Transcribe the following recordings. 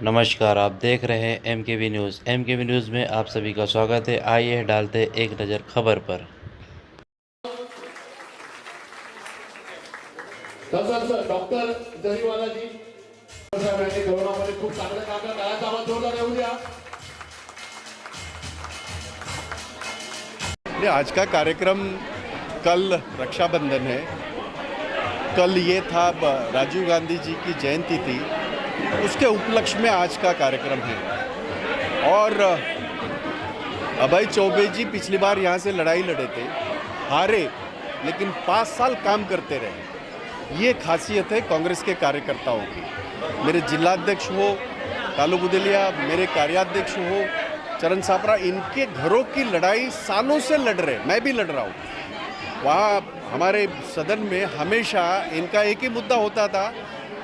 नमस्कार, आप देख रहे हैं एमकेवी न्यूज़। एमकेवी न्यूज़ में आप सभी का स्वागत है। आइए डालते एक नज़र खबर पर। तसंच डॉक्टर जरीवाला जी साहेब यांनी कोरोनामध्ये खूप चांगलं काम केलं. त्याचा आवाज जोरदार येऊ द्या. आज का कार्यक्रम कल रक्षाबंधन है। कल ये था राजीव गांधी जी की जयंती थी, उसके उपलक्ष्य में आज का कार्यक्रम है। और अभय चौबे जी पिछली बार यहाँ से लड़ाई लड़े थे, हारे, लेकिन 5 साल काम करते रहे। ये खासियत है कांग्रेस के कार्यकर्ताओं की। मेरे जिलाध्यक्ष हो कालू बुदेलिया, मेरे कार्याध्यक्ष हो चरण सापरा, इनके घरों की लड़ाई सालों से लड़ रहे, मैं भी लड़ रहा हूँ। वहाँ हमारे सदन में हमेशा इनका एक ही मुद्दा होता था,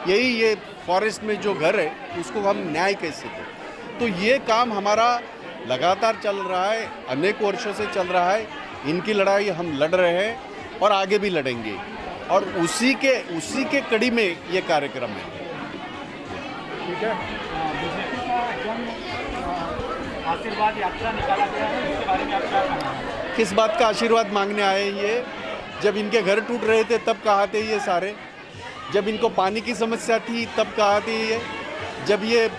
यही ये फॉरेस्ट में जो घर है उसको हम न्याय कैसे दें। तो ये काम हमारा लगातार चल रहा है, अनेक वर्षों से चल रहा है। इनकी लड़ाई हम लड़ रहे हैं और आगे भी लड़ेंगे, और उसी के कड़ी में ये कार्यक्रम है। ठीक है। बीजेपी का जन आशीर्वाद यात्रा निकाला गया है, इसके बारे में आप क्या कहना है? किस बात का आशीर्वाद मांगने आए ये? जब इनके घर टूट रहे थे तब कहा थे ये सारे, जब इनको पानी की समस्या थी तब कहा थे ये, जब ये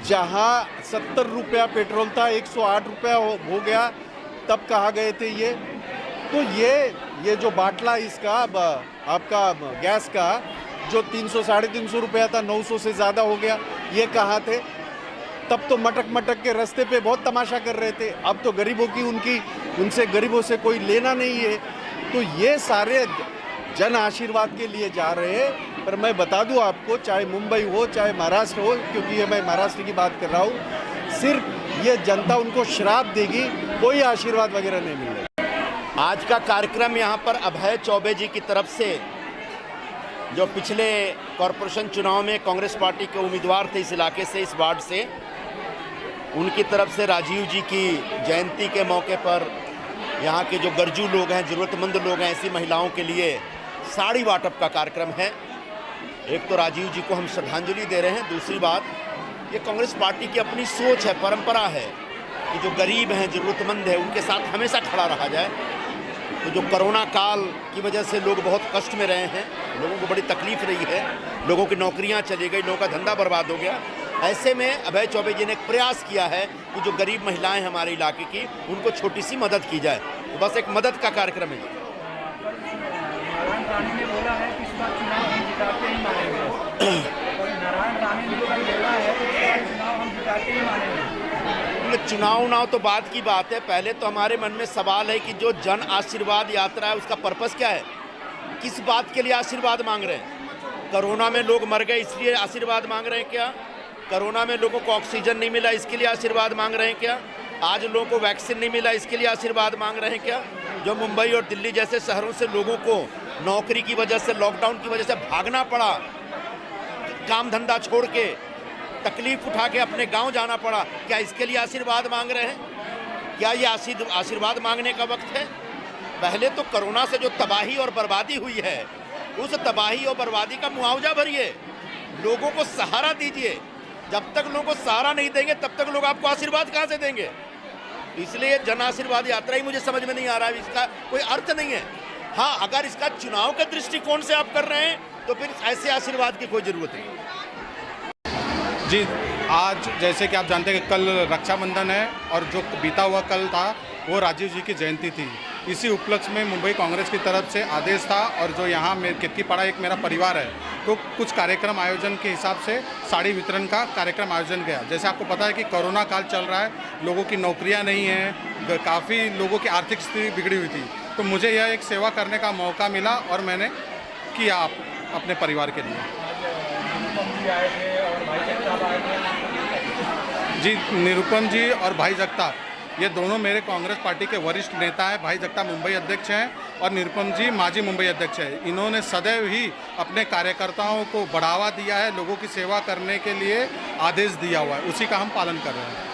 जहाँ 70 रुपया पेट्रोल था 108 रुपया हो गया तब कहा गए थे ये। तो ये जो बाटला इसका आपका गैस का जो 300 साढ़े 300 रुपया था 900 से ज़्यादा हो गया, ये कहा थे। तब तो मटक के रास्ते पे बहुत तमाशा कर रहे थे। अब तो गरीबों की उनसे गरीबों से कोई लेना नहीं है। तो ये सारे जन आशीर्वाद के लिए जा रहे हैं। पर मैं बता दूं आपको, चाहे मुंबई हो चाहे महाराष्ट्र हो, क्योंकि ये मैं महाराष्ट्र की बात कर रहा हूँ, सिर्फ ये जनता उनको श्राप देगी, कोई आशीर्वाद वगैरह नहीं मिलेगा। आज का कार्यक्रम यहाँ पर अभय चौबे जी की तरफ से, जो पिछले कॉरपोरेशन चुनाव में कांग्रेस पार्टी के उम्मीदवार थे इस इलाके से, इस वार्ड से, उनकी तरफ से राजीव जी की जयंती के मौके पर यहाँ के जो गरजू लोग हैं, ज़रूरतमंद लोग हैं, ऐसी महिलाओं के लिए साड़ी वाटप का कार्यक्रम है। एक तो राजीव जी को हम श्रद्धांजलि दे रहे हैं, दूसरी बात ये कांग्रेस पार्टी की अपनी सोच है, परंपरा है कि जो गरीब हैं, ज़रूरतमंद है, उनके साथ हमेशा खड़ा रहा जाए। तो जो कोरोना काल की वजह से लोग बहुत कष्ट में रहे हैं, लोगों को बड़ी तकलीफ रही है, लोगों की नौकरियां चली गई, लोगों का धंधा बर्बाद हो गया। ऐसे में अभय चौबे जी ने एक प्रयास किया है कि जो गरीब महिलाएं हमारे इलाके की, उनको छोटी सी मदद की जाए। तो बस एक मदद का कार्यक्रम है। नारायण राणे ने बोला है कि इस बार चुनाव हम जिताते ही मानेंगे। नारायण राणे ने बोला है कि इस बार चुनाव हम जिताते ही मानेंगे। चुनाव तो बाद की बात है। पहले तो हमारे मन में सवाल है कि जो जन आशीर्वाद यात्रा है उसका पर्पस क्या है, किस बात के लिए आशीर्वाद मांग रहे हैं? कोरोना में लोग मर गए इसलिए आशीर्वाद मांग रहे हैं क्या? कोरोना में लोगों को ऑक्सीजन नहीं मिला इसके लिए आशीर्वाद मांग रहे हैं क्या? आज लोगों को वैक्सीन नहीं मिला इसके लिए आशीर्वाद मांग रहे हैं क्या? जो मुंबई और दिल्ली जैसे शहरों से लोगों को नौकरी की वजह से, लॉकडाउन की वजह से भागना पड़ा, काम धंधा छोड़ के, तकलीफ उठा के अपने गांव जाना पड़ा, क्या इसके लिए आशीर्वाद मांग रहे हैं? क्या ये आशीर्वाद मांगने का वक्त है? पहले तो कोरोना से जो तबाही और बर्बादी हुई है, उस तबाही और बर्बादी का मुआवजा भरिए, लोगों को सहारा दीजिए। जब तक लोगों को सहारा नहीं देंगे तब तक लोग आपको आशीर्वाद कहाँ से देंगे? इसलिए जन आशीर्वाद यात्रा ही मुझे समझ में नहीं आ रहा है, इसका कोई अर्थ नहीं है। हाँ, अगर इसका चुनाव के दृष्टिकोण से आप कर रहे हैं तो फिर ऐसे आशीर्वाद की कोई ज़रूरत नहीं। जी, आज जैसे कि आप जानते हैं कि कल रक्षाबंधन है और जो बीता हुआ कल था वो राजीव जी की जयंती थी। इसी उपलक्ष्य में मुंबई कांग्रेस की तरफ से आदेश था, और जो यहाँ केतकीपाड़ा एक मेरा परिवार है, तो कुछ कार्यक्रम आयोजन के हिसाब से साड़ी वितरण का कार्यक्रम आयोजन गया। जैसे आपको पता है कि कोरोना काल चल रहा है, लोगों की नौकरियाँ नहीं हैं, काफ़ी लोगों की आर्थिक स्थिति बिगड़ी हुई थी। तो मुझे यह एक सेवा करने का मौका मिला और मैंने किया अपने परिवार के लिए। जी, निरुपम जी और भाई जगताप, ये दोनों मेरे कांग्रेस पार्टी के वरिष्ठ नेता हैं। भाई जगताप मुंबई अध्यक्ष हैं और निरुपम जी माजी मुंबई अध्यक्ष हैं। इन्होंने सदैव ही अपने कार्यकर्ताओं को बढ़ावा दिया है, लोगों की सेवा करने के लिए आदेश दिया हुआ है, उसी का हम पालन कर रहे हैं।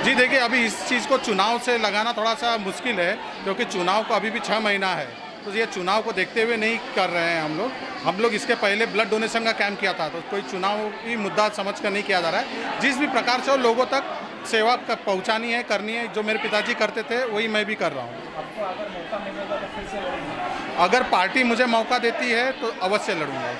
जी देखिए, अभी इस चीज़ को चुनाव से लगाना थोड़ा सा मुश्किल है, क्योंकि चुनाव को अभी भी 6 महीना है, तो ये चुनाव को देखते हुए नहीं कर रहे हैं हम लोग। हम लोग इसके पहले ब्लड डोनेशन का कैंप किया था, तो कोई चुनाव की मुद्दा समझ कर नहीं किया जा रहा है। जिस भी प्रकार से वो लोगों तक सेवा पहुंचानी है, करनी है, जो मेरे पिताजी करते थे वही मैं भी कर रहा हूँ। आपको अगर मौका मिलेगा तो फिर से लड़ेंगे? अगर पार्टी मुझे मौका देती है तो अवश्य लड़ूंगा।